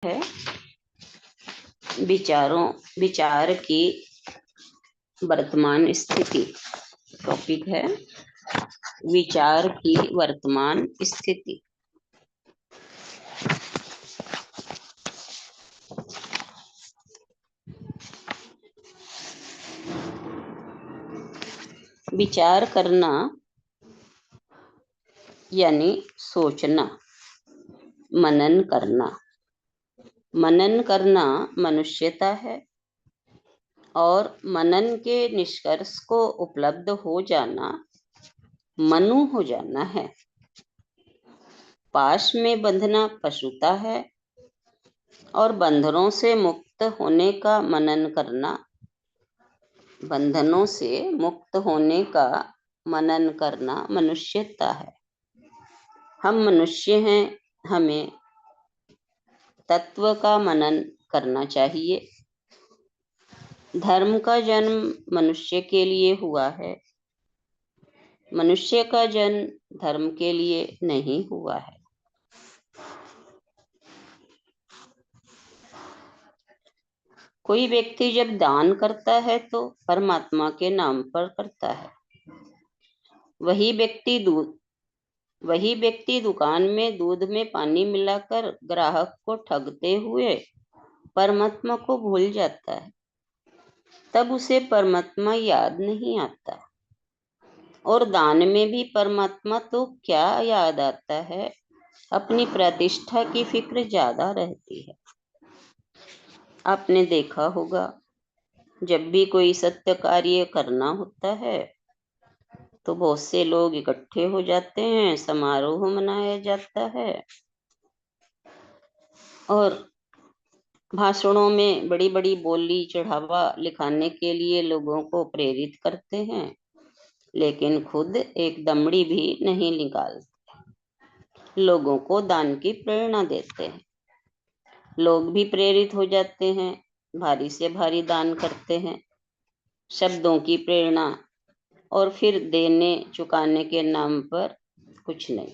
है विचार की वर्तमान स्थिति। टॉपिक है विचार की वर्तमान स्थिति। विचार करना यानी सोचना, मनन करना। मनन करना मनुष्यता है और मनन के निष्कर्ष को उपलब्ध हो जाना मनु हो जाना है। पाश में बंधना पशुता है और बंधनों से मुक्त होने का मनन करना, बंधनों से मुक्त होने का मनन करना मनुष्यता है। हम मनुष्य हैं, हमें तत्व का मनन करना चाहिए। धर्म का जन्म मनुष्य के लिए हुआ है, मनुष्य का जन्म धर्म के लिए नहीं हुआ है। कोई व्यक्ति जब दान करता है तो परमात्मा के नाम पर करता है। वही व्यक्ति दुकान में दूध में पानी मिलाकर ग्राहक को ठगते हुए परमात्मा को भूल जाता है। तब उसे परमात्मा याद नहीं आता। और दान में भी परमात्मा तो क्या याद आता है, अपनी प्रतिष्ठा की फिक्र ज्यादा रहती है। आपने देखा होगा, जब भी कोई सत्य कार्य करना होता है तो बहुत से लोग इकट्ठे हो जाते हैं, समारोह मनाया जाता है और भाषणों में बड़ी बड़ी बोली चढ़ावा लिखाने के लिए लोगों को प्रेरित करते हैं, लेकिन खुद एक दमड़ी भी नहीं निकालते। लोगों को दान की प्रेरणा देते हैं, लोग भी प्रेरित हो जाते हैं, भारी से भारी दान करते हैं। शब्दों की प्रेरणा और फिर देने चुकाने के नाम पर कुछ नहीं।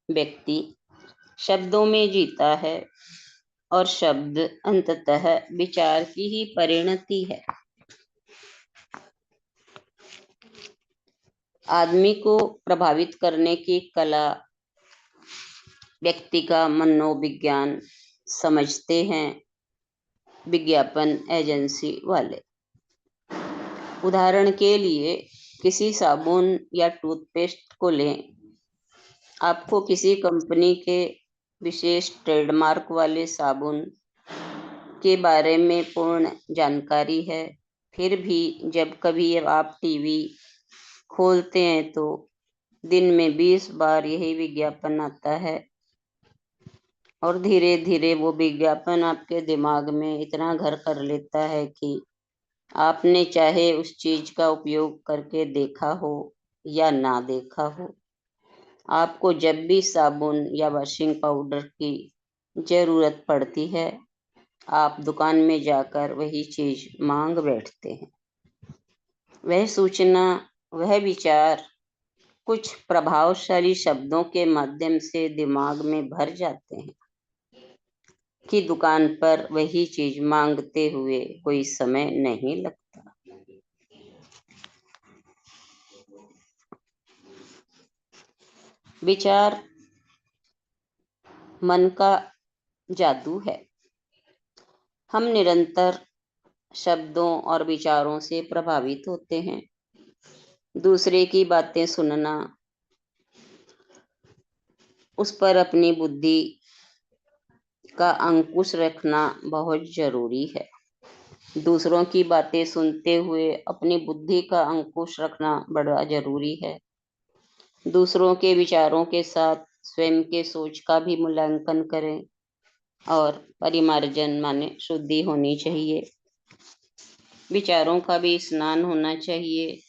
व्यक्ति शब्दों में जीता है और शब्द अंततः विचार की ही परिणति है। आदमी को प्रभावित करने की कला व्यक्ति का मनोविज्ञान समझते हैं विज्ञापन एजेंसी वाले। उदाहरण के लिए किसी साबुन या टूथपेस्ट को लें। आपको किसी कंपनी के विशेष ट्रेडमार्क वाले साबुन के बारे में पूर्ण जानकारी है, फिर भी जब कभी आप टीवी खोलते हैं तो दिन में 20 बार यही विज्ञापन आता है और धीरे धीरे वो विज्ञापन आपके दिमाग में इतना घर कर लेता है कि आपने चाहे उस चीज का उपयोग करके देखा हो या ना देखा हो, आपको जब भी साबुन या वॉशिंग पाउडर की जरूरत पड़ती है, आप दुकान में जाकर वही चीज मांग बैठते हैं। वह सूचना, वह विचार कुछ प्रभावशाली शब्दों के माध्यम से दिमाग में भर जाते हैं कि दुकान पर वही चीज मांगते हुए कोई समय नहीं लगता। विचार मन का जादू है। हम निरंतर शब्दों और विचारों से प्रभावित होते हैं। दूसरे की बातें सुनना, उस पर अपनी बुद्धि का अंकुश रखना बहुत जरूरी है। दूसरों की बातें सुनते हुए अपनी बुद्धि का अंकुश रखना बड़ा जरूरी है। दूसरों के विचारों के साथ स्वयं के सोच का भी मूल्यांकन करें और परिमार्जन माने शुद्धि होनी चाहिए। विचारों का भी स्नान होना चाहिए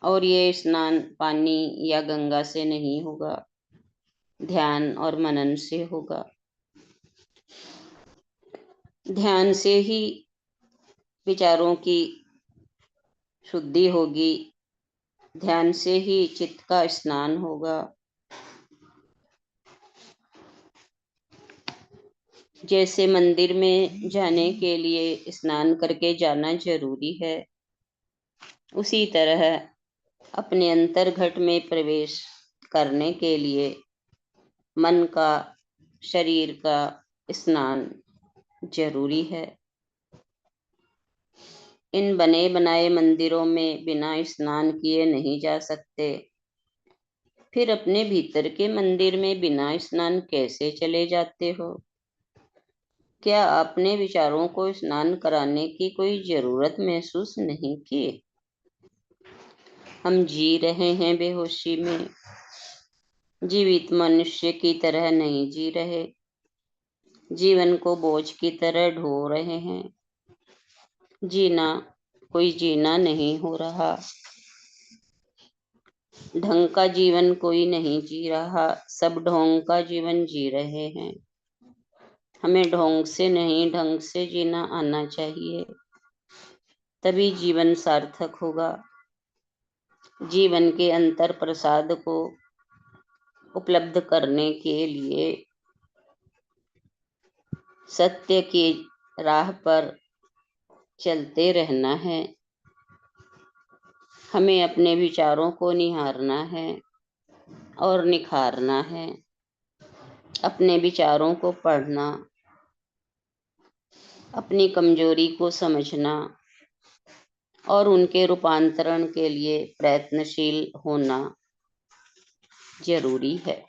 और ये स्नान पानी या गंगा से नहीं होगा, ध्यान और मनन से होगा। ध्यान से ही विचारों की शुद्धि होगी, ध्यान से ही चित्त का स्नान होगा। जैसे मंदिर में जाने के लिए स्नान करके जाना जरूरी है, उसी तरह अपने अंतर्घट में प्रवेश करने के लिए मन का, शरीर का स्नान जरूरी है। इन बने बनाए मंदिरों में बिना स्नान किए नहीं जा सकते। फिर अपने भीतर के मंदिर में बिना स्नान कैसे चले जाते हो? क्या आपने विचारों को स्नान कराने की कोई जरूरत महसूस नहीं की? हम जी रहे हैं बेहोशी में, जीवित मनुष्य की तरह नहीं जी रहे, जीवन को बोझ की तरह ढो रहे हैं। जीना कोई जीना नहीं हो रहा, ढंग का जीवन कोई नहीं जी रहा, सब ढोंग का जीवन जी रहे हैं। हमें ढोंग से नहीं, ढंग से जीना आना चाहिए, तभी जीवन सार्थक होगा। जीवन के अंतर प्रसाद को उपलब्ध करने के लिए सत्य की राह पर चलते रहना है। हमें अपने विचारों को निहारना है और निखारना है। अपने विचारों को पढ़ना, अपनी कमजोरी को समझना और उनके रूपांतरण के लिए प्रयत्नशील होना जरूरी है।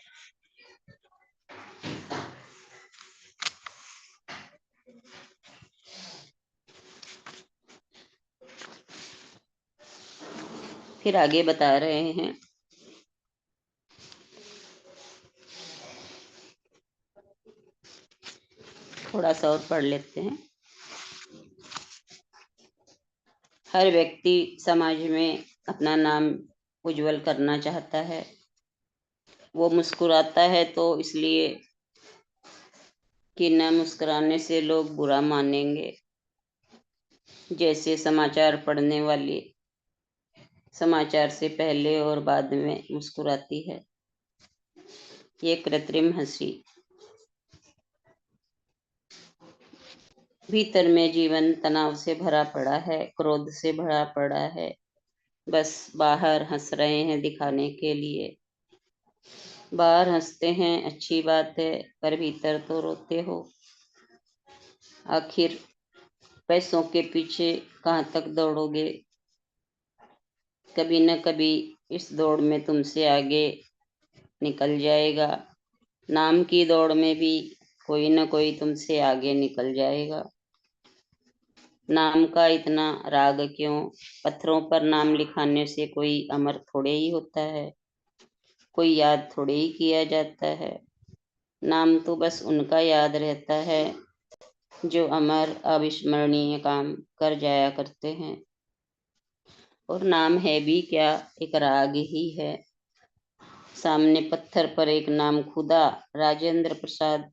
फिर आगे बता रहे हैं, थोड़ा सा और पढ़ लेते हैं। हर व्यक्ति समाज में अपना नाम उज्जवल करना चाहता है। वो मुस्कुराता है तो इसलिए कि न मुस्कुराने से लोग बुरा मानेंगे। जैसे समाचार पढ़ने वाली समाचार से पहले और बाद में मुस्कुराती है, ये कृत्रिम हंसी। भीतर में जीवन तनाव से भरा पड़ा है, क्रोध से भरा पड़ा है, बस बाहर हंस रहे हैं दिखाने के लिए। बाहर हंसते हैं अच्छी बात है, पर भीतर तो रोते हो। आखिर पैसों के पीछे कहाँ तक दौड़ोगे? कभी न कभी इस दौड़ में तुमसे आगे निकल जाएगा। नाम की दौड़ में भी कोई न कोई तुमसे आगे निकल जाएगा। नाम का इतना राग क्यों? पत्थरों पर नाम लिखाने से कोई अमर थोड़े ही होता है, कोई याद थोड़े ही किया जाता है। नाम तो बस उनका याद रहता है जो अमर अविस्मरणीय काम कर जाया करते हैं। और नाम है भी क्या, एक राग ही है। सामने पत्थर पर एक नाम खुदा, राजेंद्र प्रसाद।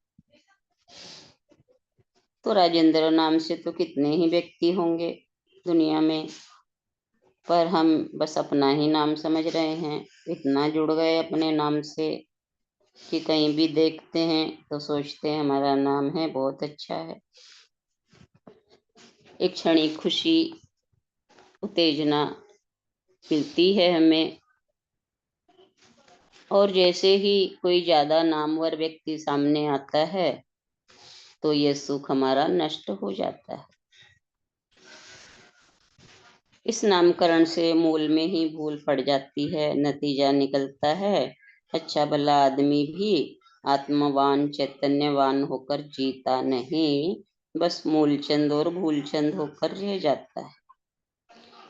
तो राजेंद्र नाम से तो कितने ही व्यक्ति होंगे दुनिया में, पर हम बस अपना ही नाम समझ रहे हैं। इतना जुड़ गए अपने नाम से कि कहीं भी देखते हैं तो सोचते हैं हमारा नाम है, बहुत अच्छा है। एक क्षणिक खुशी, उत्तेजना मिलती है हमें, और जैसे ही कोई ज्यादा नामवर व्यक्ति सामने आता है तो ये सुख हमारा नष्ट हो जाता है। इस नामकरण से मूल में ही भूल पड़ जाती है। नतीजा निकलता है अच्छा भला आदमी भी आत्मवान चैतन्यवान होकर जीता नहीं, बस मूलचंद और भूलचंद होकर रह जाता है।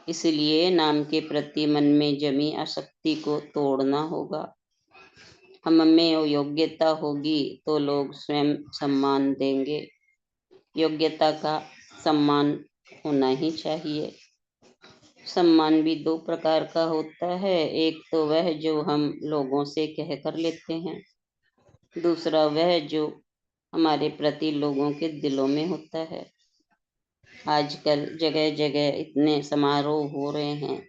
इसलिए नाम के प्रति मन में जमी आसक्ति को तोड़ना होगा। हम में योग्यता होगी तो लोग स्वयं सम्मान देंगे। योग्यता का सम्मान होना ही चाहिए। सम्मान भी दो प्रकार का होता है, एक तो वह जो हम लोगों से कह कर लेते हैं, दूसरा वह जो हमारे प्रति लोगों के दिलों में होता है। आजकल जगह जगह इतने समारोह हो रहे हैं,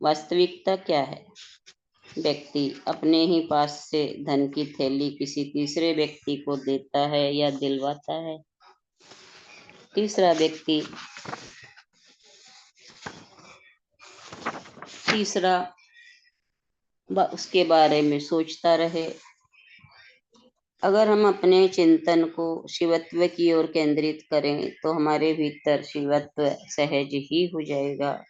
वास्तविकता क्या है? व्यक्ति अपने ही पास से धन की थैली किसी तीसरे व्यक्ति को देता है या दिलवाता है। तीसरा व्यक्ति उसके बारे में सोचता रहे। अगर हम अपने चिंतन को शिवत्व की ओर केंद्रित करें तो हमारे भीतर शिवत्व सहज ही हो जाएगा।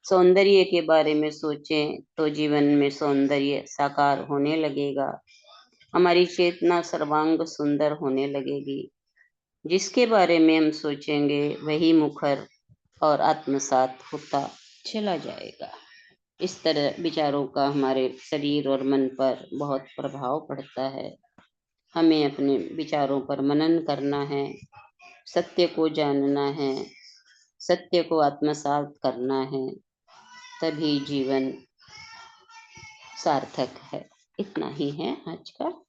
सौंदर्य के बारे में सोचें तो जीवन में सौंदर्य साकार होने लगेगा। हमारी चेतना सर्वांग सुंदर होने लगेगी। जिसके बारे में हम सोचेंगे वही मुखर और आत्मसात होता चला जाएगा। इस तरह विचारों का हमारे शरीर और मन पर बहुत प्रभाव पड़ता है। हमें अपने विचारों पर मनन करना है, सत्य को जानना है, सत्य को आत्मसात करना है, तभी जीवन सार्थक है। इतना ही है आज का।